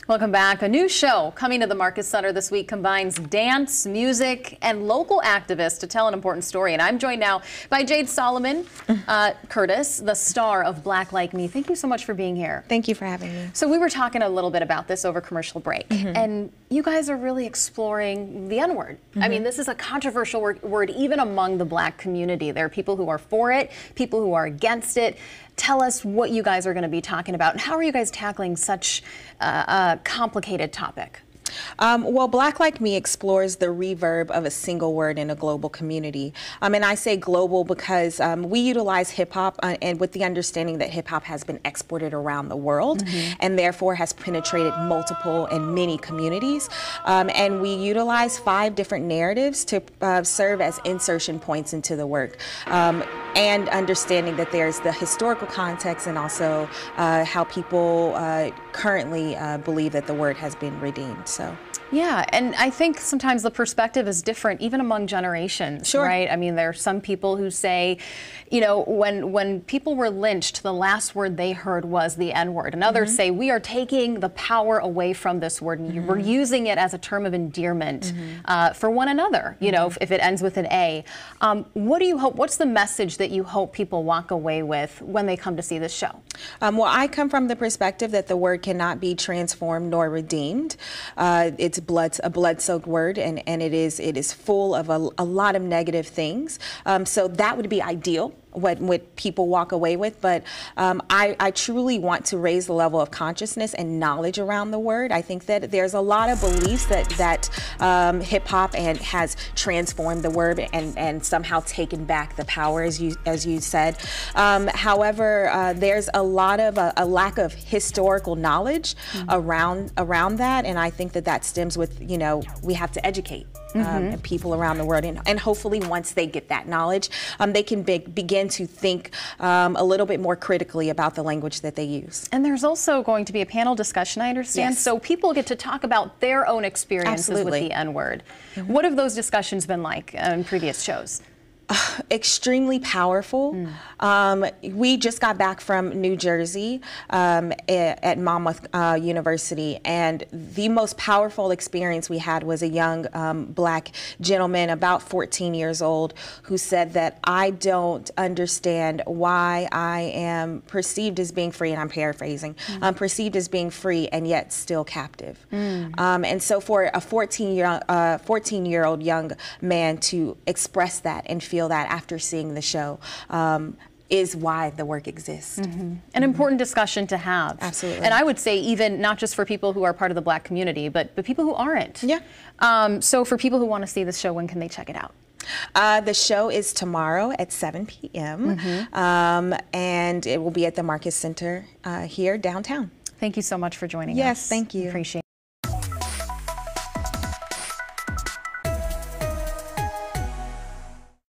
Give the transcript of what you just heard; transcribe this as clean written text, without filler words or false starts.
Welcome back. A new show coming to the Marcus Center this week combines dance, music, and local activists to tell an important story. And I'm joined now by Jade Solomon Curtis, the star of Black Like Me. Thank you so much for being here. Thank you for having me. So we were talking a little bit about this over commercial break, and you guys are really exploring the N-word. I mean, this is a controversial word even among the Black community. There are people who are for it, people who are against it. Tell us what you guys are going to be talking about, and how are you guys tackling such a complicated topic? Well, Black Like Me explores the reverb of a single word in a global community. And I say global because we utilize hip hop and with the understanding that hip hop has been exported around the world and therefore has penetrated multiple and many communities. And we utilize 5 different narratives to serve as insertion points into the work. And understanding that there's the historical context and also how people currently believe that the word has been redeemed. So. Yeah, and I think sometimes the perspective is different even among generations, right? I mean, there are some people who say, you know, when people were lynched, the last word they heard was the N-word. And others say, we are taking the power away from this word, and we're using it as a term of endearment for one another, you know, if it ends with an A. What do you hope, what's the message that you hope people walk away with when they come to see this show? Well, I come from the perspective that the word cannot be transformed nor redeemed. It's a blood-soaked word, and it is full of a lot of negative things. So that would be ideal, what people walk away with, but I truly want to raise the level of consciousness and knowledge around the word. I think that there's a lot of beliefs that hip-hop has transformed the word and somehow taken back the power, as you said. However, there's a lot of a lack of historical knowledge around that, and I think that stems with, you know, we have to educate people around the world, and hopefully once they get that knowledge, they can begin to think a little bit more critically about the language that they use. And there's also going to be a panel discussion, I understand, so people get to talk about their own experiences with the N-word. What have those discussions been like in previous shows? Extremely powerful. We just got back from New Jersey at Monmouth University, and the most powerful experience we had was a young Black gentleman, about 14 years old, who said that I don't understand why I am perceived as being free, and I'm paraphrasing, perceived as being free and yet still captive. And so for a 14-year-old young man to express that and feel that after seeing the show is why the work exists. An important discussion to have. Absolutely. And I would say even not just for people who are part of the Black community, but people who aren't. Yeah. So for people who want to see this show, when can they check it out? The show is tomorrow at 7 p.m. And it will be at the Marcus Center here downtown. Thank you so much for joining us. Yes, thank you. Appreciate it.